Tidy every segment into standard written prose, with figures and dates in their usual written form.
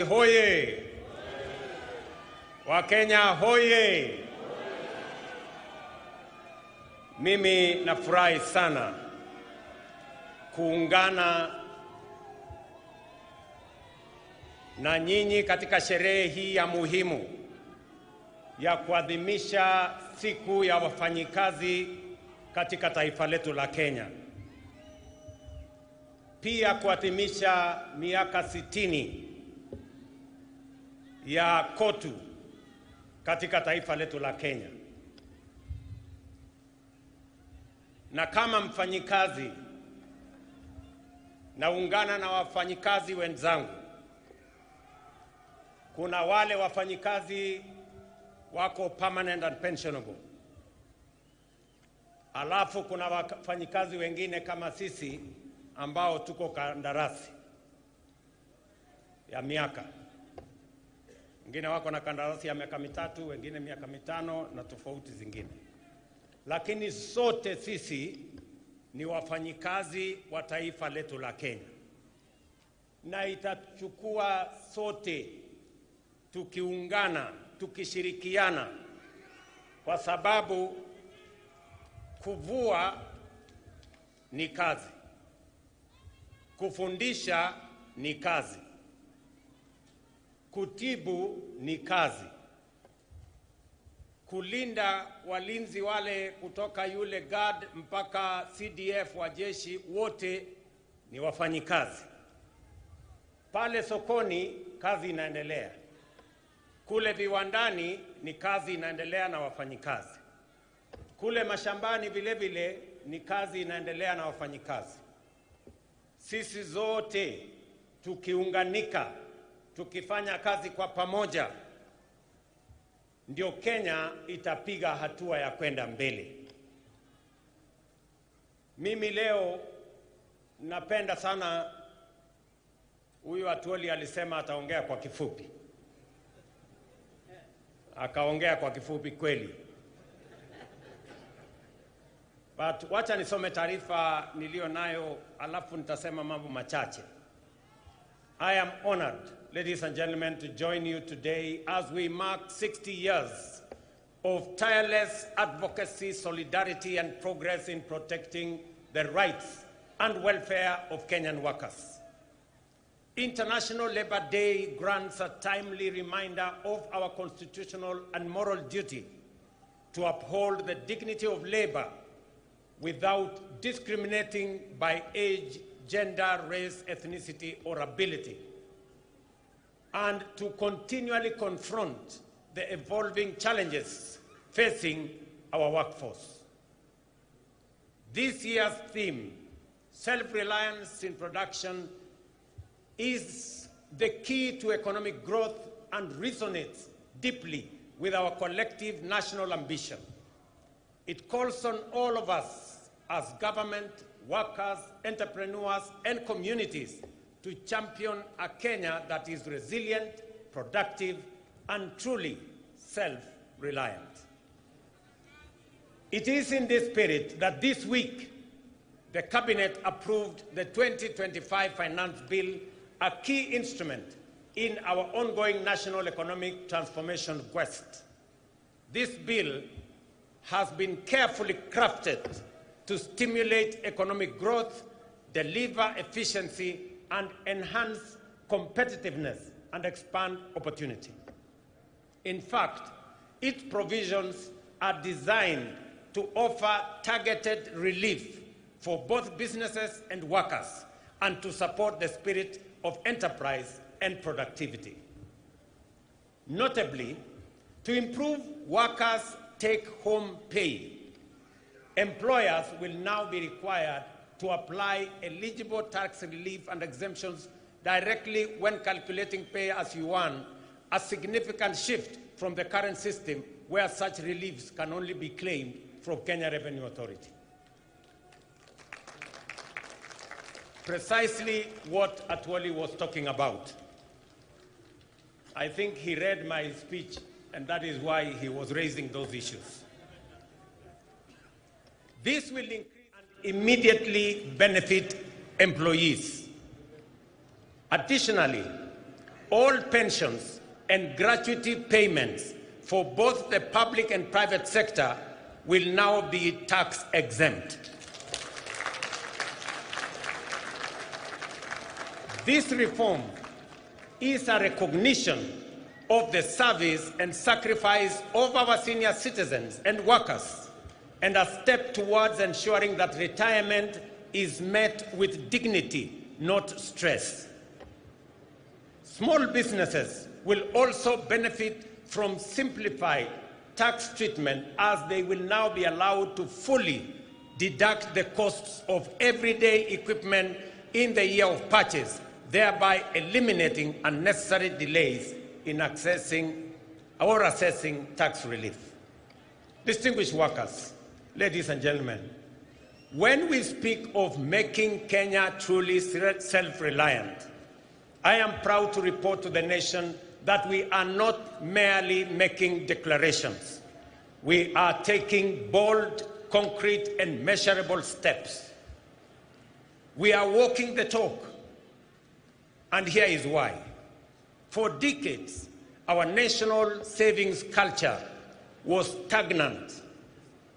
Hoye! Wakenya hoye! Mimi nafurahi sana kuungana na nyinyi katika sherehe hii ya muhimu ya kuadhimisha siku ya wafanyikazi katika taifa letu la Kenya. Pia kuadhimisha miaka 60 ya KOTU katika taifa letu la Kenya. Na kama mfanyikazi naungana na wafanyikazi wenzangu. Kuna wale wafanyikazi wako permanent and pensionable. Alafu kuna wafanyikazi wengine kama sisi ambao tuko kandarasi ya miaka. Wengine wako na kandarasi ya miaka 3, wengine miaka 5 na tofauti zingine. Lakini sote sisi ni wafanyikazi wa taifa letu la Kenya. Na itachukua sote tukiungana, tukishirikiana, kwa sababu kuvua ni kazi. Kufundisha ni kazi. Kutibu ni kazi. Kulinda walinzi wale kutoka yule guard mpaka CDF wa jeshi wote ni wafanyikazi. Pale sokoni kazi inaendelea. Kule viwandani ni kazi inaendelea na wafanyikazi. Kule mashambani vile vile ni kazi inaendelea na wafanyikazi. Sisi zote tukiunganika, tukifanya kazi kwa pamoja, ndio Kenya itapiga hatua ya kwenda mbele. Mimi leo napenda sana, huyu Atwoli alisema ataongea kwa kifupi. Akaongea kwa kifupi kweli. But wacha nisome taarifa nilio nayo alafu nitasema mambo machache. I am honored, ladies and gentlemen, to join you today as we mark 60 years of tireless advocacy, solidarity, and progress in protecting the rights and welfare of Kenyan workers. International Labour Day grants a timely reminder of our constitutional and moral duty to uphold the dignity of labor without discriminating by age, gender, race, ethnicity, or ability, and to continually confront the evolving challenges facing our workforce. This year's theme, self-reliance in production, is the key to economic growth and resonates deeply with our collective national ambition. It calls on all of us as government, workers, entrepreneurs, and communities to champion a Kenya that is resilient, productive, and truly self-reliant. It is in this spirit that this week the Cabinet approved the 2025 Finance Bill, a key instrument in our ongoing national economic transformation quest. This bill has been carefully crafted to stimulate economic growth, deliver efficiency, and enhance competitiveness and expand opportunity. In fact, its provisions are designed to offer targeted relief for both businesses and workers and to support the spirit of enterprise and productivity. Notably, to improve workers' take-home pay, employers will now be required to apply eligible tax relief and exemptions directly when calculating pay as you earn, a significant shift from the current system where such reliefs can only be claimed from Kenya Revenue Authority. Precisely what Atwoli was talking about. I think he read my speech, and that is why he was raising those issues. This will increase and immediately benefit employees. Additionally, all pensions and gratuity payments for both the public and private sector will now be tax exempt. This reform is a recognition of the service and sacrifice of our senior citizens and workers, and a step towards ensuring that retirement is met with dignity, not stress. Small businesses will also benefit from simplified tax treatment, as they will now be allowed to fully deduct the costs of everyday equipment in the year of purchase, thereby eliminating unnecessary delays in accessing or assessing tax relief. Distinguished workers, ladies and gentlemen, when we speak of making Kenya truly self-reliant, I am proud to report to the nation that we are not merely making declarations. We are taking bold, concrete, and measurable steps. We are walking the talk, and here is why. For decades, our national savings culture was stagnant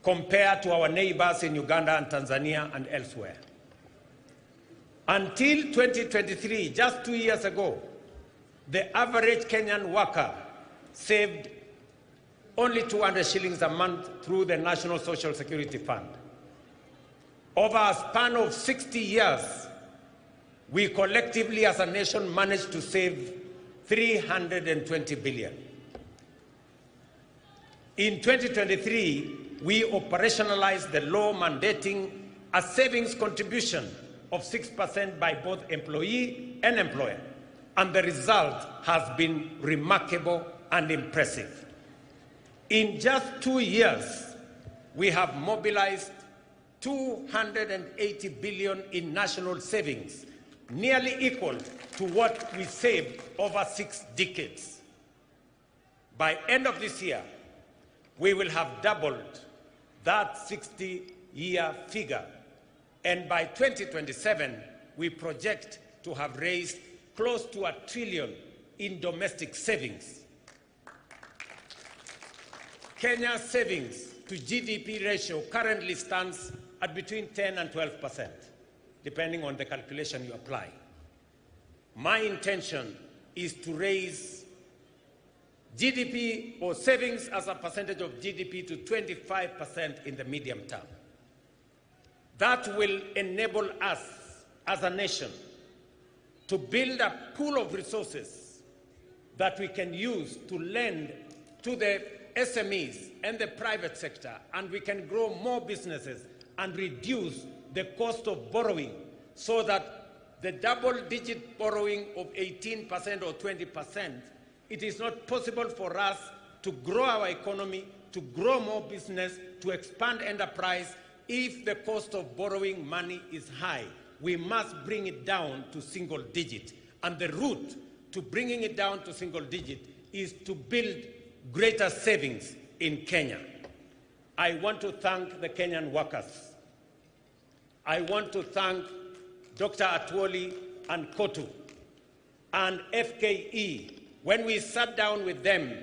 compared to our neighbors in Uganda and Tanzania and elsewhere. Until 2023, just 2 years ago, the average Kenyan worker saved only 200 shillings a month through the National Social Security Fund. Over a span of 60 years, we collectively as a nation managed to save 320 billion. In 2023, we operationalized the law mandating a savings contribution of 6% by both employee and employer, and the result has been remarkable and impressive. In just 2 years, we have mobilized 280 billion in national savings, nearly equal to what we saved over 6 decades. By end of this year, we will have doubled that 60-year figure. And by 2027, we project to have raised close to $1 trillion in domestic savings. Kenya's savings to GDP ratio currently stands at between 10 and 12%, depending on the calculation you apply. My intention is to raise GDP or savings as a percentage of GDP to 25% in the medium term. That will enable us as a nation to build a pool of resources that we can use to lend to the SMEs and the private sector, and we can grow more businesses and reduce the cost of borrowing, so that the double-digit borrowing of 18% or 20%, it is not possible for us to grow our economy, to grow more business, to expand enterprise, if the cost of borrowing money is high. We must bring it down to single digit. And the route to bringing it down to single digit is to build greater savings in Kenya. I want to thank the Kenyan workers. I want to thank Dr. Atwoli and Kotu and FKE. When we sat down with them,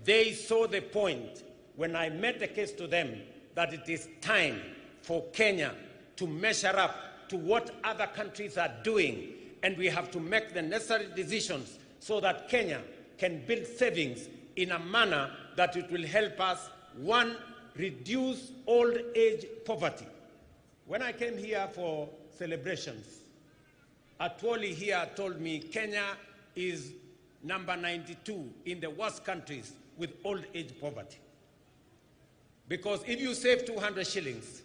they saw the point when I made the case to them that it is time for Kenya to measure up to what other countries are doing, and we have to make the necessary decisions so that Kenya can build savings in a manner that it will help us, one, reduce old age poverty. When I came here for celebrations, Atwoli here told me Kenya is number 92 in the worst countries with old age poverty. Because if you save 200 shillings,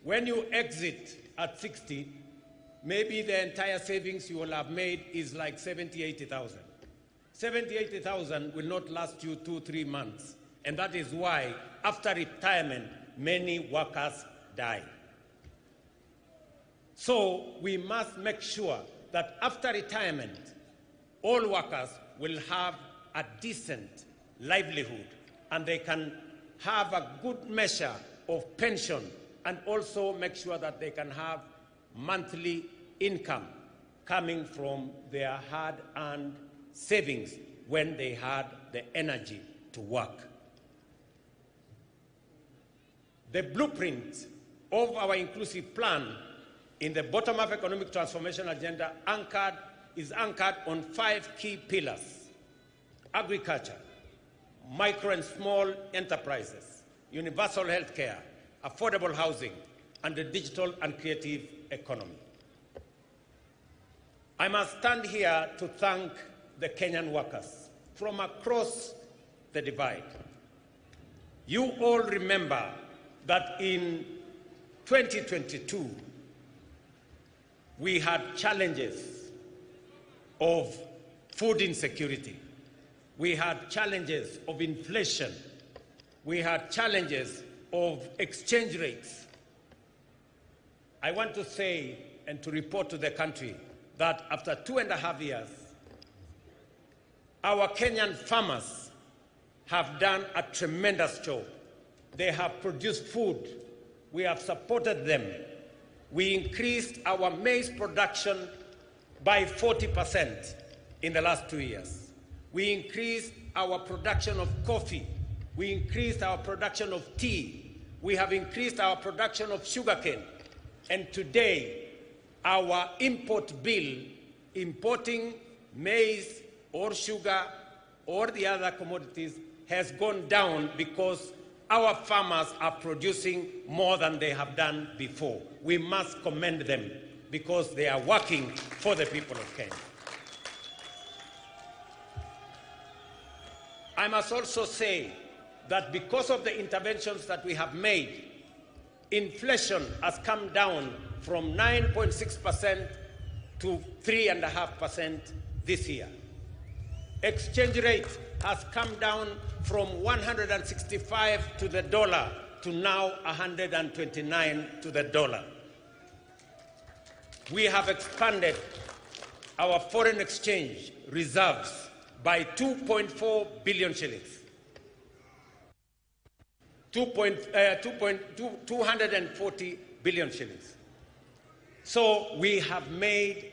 when you exit at 60, maybe the entire savings you will have made is like 70,000, 80,000. 70,000, 80,000 will not last you 2-3 months. And that is why, after retirement, many workers die. So we must make sure that after retirement, all workers will have a decent livelihood, and they can have a good measure of pension, and also make sure that they can have monthly income coming from their hard-earned savings when they had the energy to work. The blueprint of our inclusive plan in the bottom-up economic transformation agenda is anchored on 5 key pillars: agriculture, micro and small enterprises, universal health care, affordable housing, and the digital and creative economy. I must stand here to thank the Kenyan workers from across the divide. You all remember that in 2022, we had challenges of food insecurity. We had challenges of inflation. We had challenges of exchange rates. I want to say and to report to the country that after 2.5 years, our Kenyan farmers have done a tremendous job. They have produced food. We have supported them. We increased our maize production by 40% in the last 2 years. We increased our production of coffee. We increased our production of tea. We have increased our production of sugarcane. And today, our import bill, importing maize or sugar or the other commodities, has gone down because our farmers are producing more than they have done before. We must commend them because they are working for the people of Kenya. I must also say that because of the interventions that we have made, inflation has come down from 9.6% to 3.5% this year. Exchange rate has come down from 165 to the dollar to now 129 to the dollar. We have expanded our foreign exchange reserves by 2.4 billion shillings. 240 billion shillings. So we have made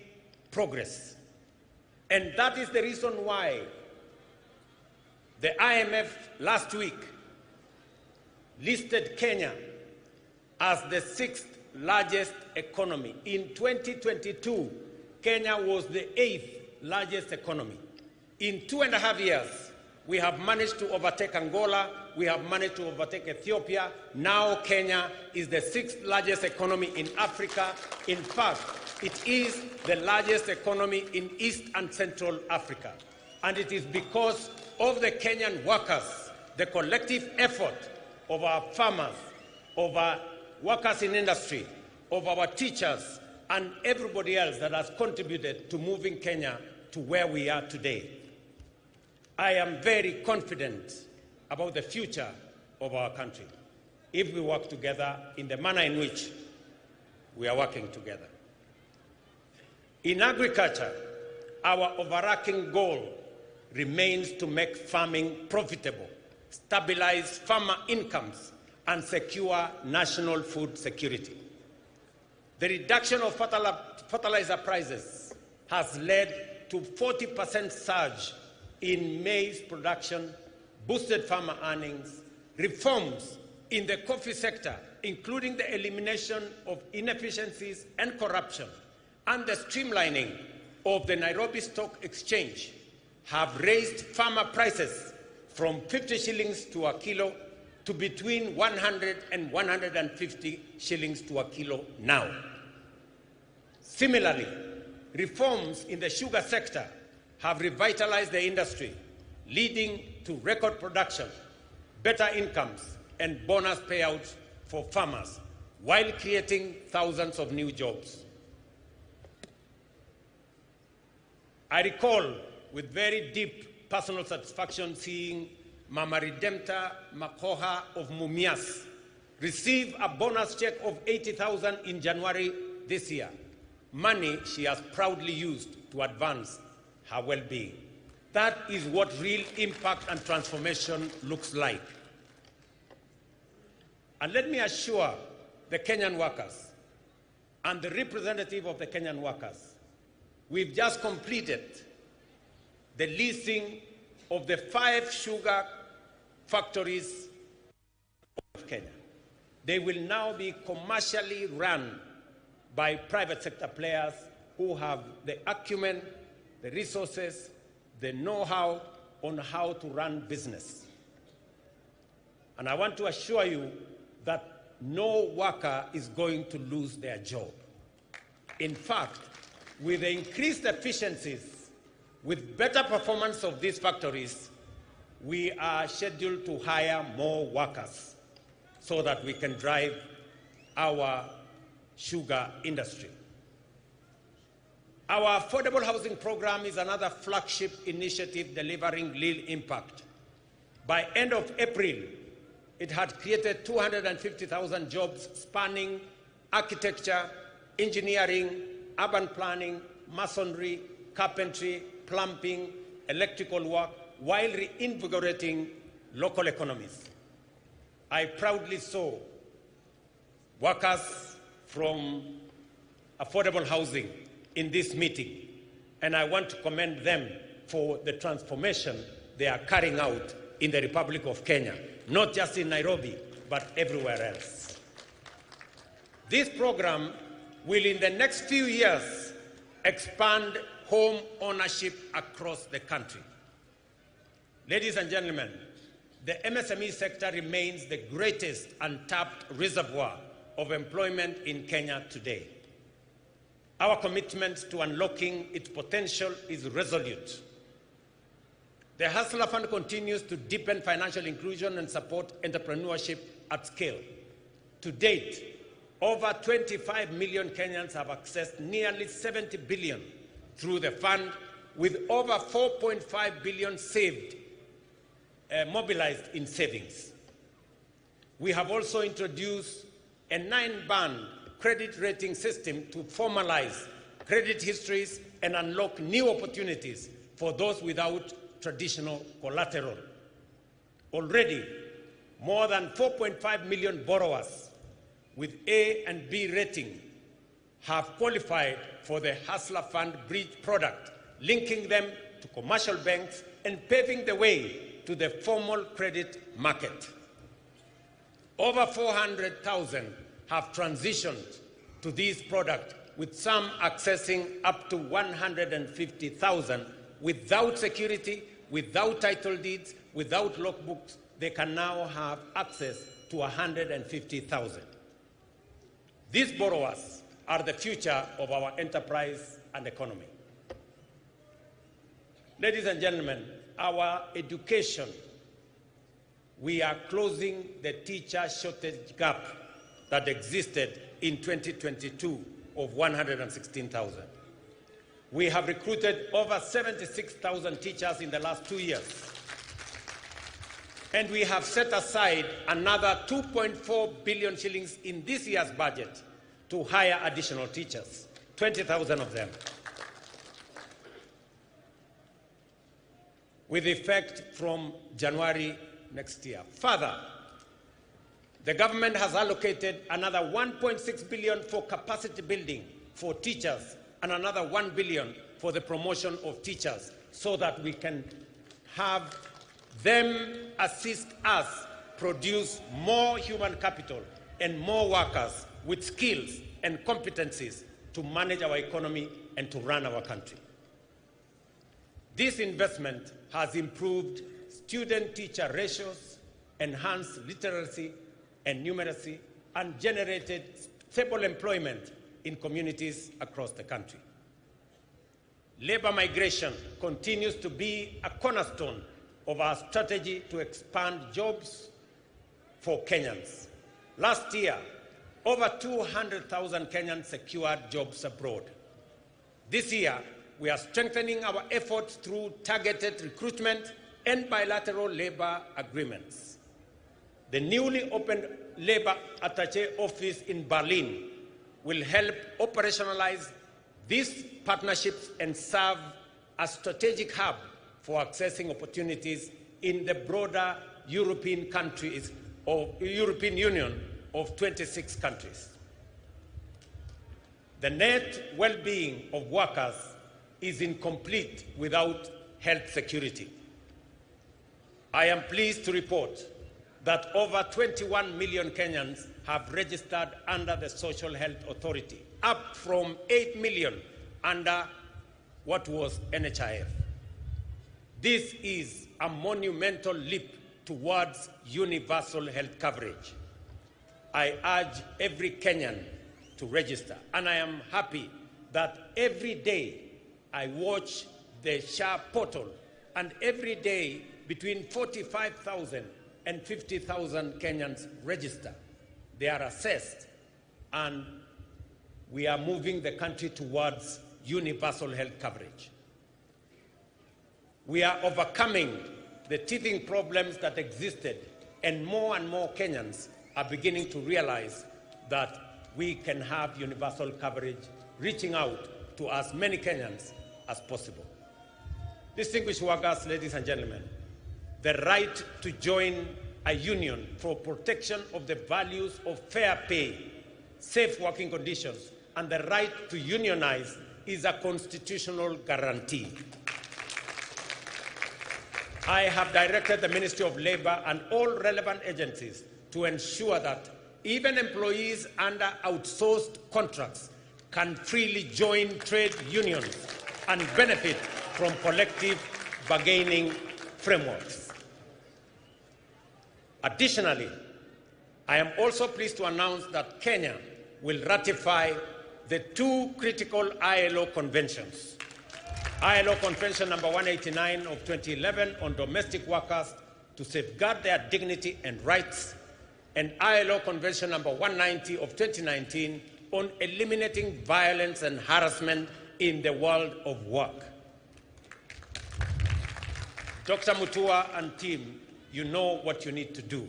progress. And that is the reason why the IMF last week listed Kenya as the 6th largest economy. In 2022, Kenya was the 8th largest economy. In 2.5 years, we have managed to overtake Angola, we have managed to overtake Ethiopia. Now Kenya is the 6th largest economy in Africa. In fact, it is the largest economy in East and Central Africa. And it is because of the Kenyan workers, the collective effort of our farmers, of our workers in industry, of our teachers, and everybody else that has contributed to moving Kenya to where we are today. I am very confident about the future of our country if we work together in the manner in which we are working together. In agriculture, our overarching goal remains to make farming profitable, stabilize farmer incomes, and secure national food security. The reduction of fertilizer prices has led to 40% surge in maize production, boosted farmer earnings, reforms in the coffee sector, including the elimination of inefficiencies and corruption, and the streamlining of the Nairobi Stock Exchange have raised farmer prices from 50 shillings to a kilo to between 100 and 150 shillings to a kilo now. Similarly, reforms in the sugar sector have revitalized the industry, leading to record production, better incomes, and bonus payouts for farmers, while creating thousands of new jobs. I recall with very deep personal satisfaction seeing Mama Redempta Makoha of Mumias receive a bonus check of 80,000 in January this year, money she has proudly used to advance her well-being. That is what real impact and transformation looks like. And let me assure the Kenyan workers and the representative of the Kenyan workers, we've just completed the leasing of the 5 sugar factories of Kenya. They will now be commercially run by private sector players who have the acumen, the resources, the know-how on how to run business. And I want to assure you that no worker is going to lose their job. In fact, with the increased efficiencies, with better performance of these factories, we are scheduled to hire more workers so that we can drive our sugar industry. Our affordable housing program is another flagship initiative delivering real impact. By end of April, it had created 250,000 jobs spanning architecture, engineering, urban planning, masonry, carpentry, plumbing, electrical work, while reinvigorating local economies. I proudly saw workers from affordable housing in this meeting, and I want to commend them for the transformation they are carrying out in the Republic of Kenya, not just in Nairobi, but everywhere else. This program will, in the next few years, expand home ownership across the country. Ladies and gentlemen, the MSME sector remains the greatest untapped reservoir of employment in Kenya today. Our commitment to unlocking its potential is resolute. The Hustler Fund continues to deepen financial inclusion and support entrepreneurship at scale. To date, over 25 million Kenyans have accessed nearly 70 billion through the fund, with over 4.5 billion saved, mobilized in savings. We have also introduced a 9-band credit rating system to formalize credit histories and unlock new opportunities for those without traditional collateral. Already, more than 4.5 million borrowers with A and B rating have qualified for the Hustler Fund Bridge product, linking them to commercial banks and paving the way to the formal credit market. Over 400,000 have transitioned to this product, with some accessing up to 150,000 without security, without title deeds, without logbooks. They can now have access to 150,000. These borrowers are the future of our enterprise and economy. Ladies and gentlemen, our education, we are closing the teacher shortage gap that existed in 2022 of 116,000. We have recruited over 76,000 teachers in the last 2 years. And we have set aside another 2.4 billion shillings in this year's budget to hire additional teachers, 20,000 of them, with effect from January next year. Further, the government has allocated another 1.6 billion for capacity building for teachers and another 1 billion for the promotion of teachers, so that we can have them assist us produce more human capital and more workers with skills and competencies to manage our economy and to run our country. This investment has improved student-teacher ratios, enhanced literacy and numeracy, and generated stable employment in communities across the country. Labor migration continues to be a cornerstone of our strategy to expand jobs for Kenyans. Last year, over 200,000 Kenyans secured jobs abroad. This year, we are strengthening our efforts through targeted recruitment and bilateral labor agreements. The newly opened Labor Attaché office in Berlin will help operationalize these partnerships and serve as a strategic hub for accessing opportunities in the broader European countries or European Union of 26 countries. The net well-being of workers is incomplete without health security. I am pleased to report that over 21 million Kenyans have registered under the Social Health Authority, up from 8 million under what was NHIF. This is a monumental leap towards universal health coverage. I urge every Kenyan to register, and I am happy that every day I watch the SHA portal, and every day between 45,000 and 50,000 Kenyans register. They are assessed, and we are moving the country towards universal health coverage. We are overcoming the teething problems that existed, and more Kenyans are beginning to realize that we can have universal coverage, reaching out to as many Kenyans as possible. Distinguished workers, ladies and gentlemen, the right to join a union for protection of the values of fair pay, safe working conditions, and the right to unionize is a constitutional guarantee. I have directed the Ministry of Labor and all relevant agencies to ensure that even employees under outsourced contracts can freely join trade unions and benefit from collective bargaining frameworks. Additionally, I am also pleased to announce that Kenya will ratify the two critical ILO conventions. ILO Convention number 189 of 2011 on domestic workers to safeguard their dignity and rights, and ILO Convention number 190 of 2019 on eliminating violence and harassment in the world of work. Dr. Mutua and team, you know what you need to do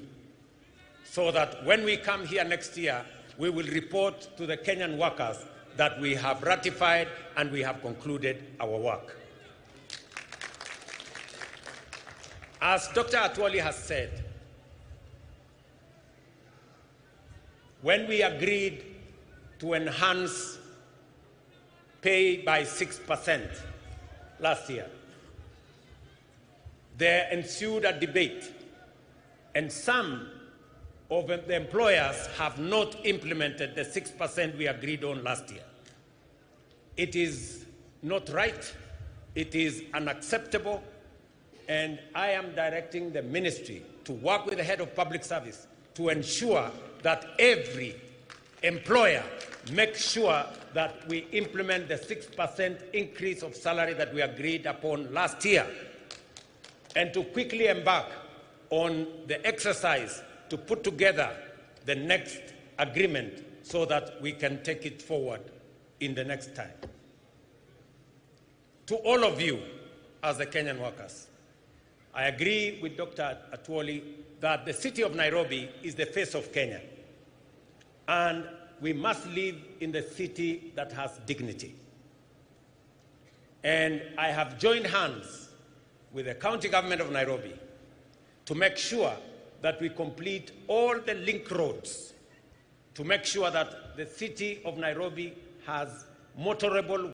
so that when we come here next year, we will report to the Kenyan workers that we have ratified and we have concluded our work. As Dr. Atwoli has said, when we agreed to enhance pay by 6% last year, there ensued a debate, and some of the employers have not implemented the 6% we agreed on last year. It is not right, it is unacceptable, and I am directing the ministry to work with the head of public service to ensure that every employer makes sure that we implement the 6% increase of salary that we agreed upon last year, and to quickly embark on the exercise to put together the next agreement so that we can take it forward in the next time. To all of you as the Kenyan workers, I agree with Dr. Atwoli that the city of Nairobi is the face of Kenya, and we must live in the city that has dignity. And I have joined hands with the county government of Nairobi to make sure that we complete all the link roads to make sure that the city of Nairobi has motorable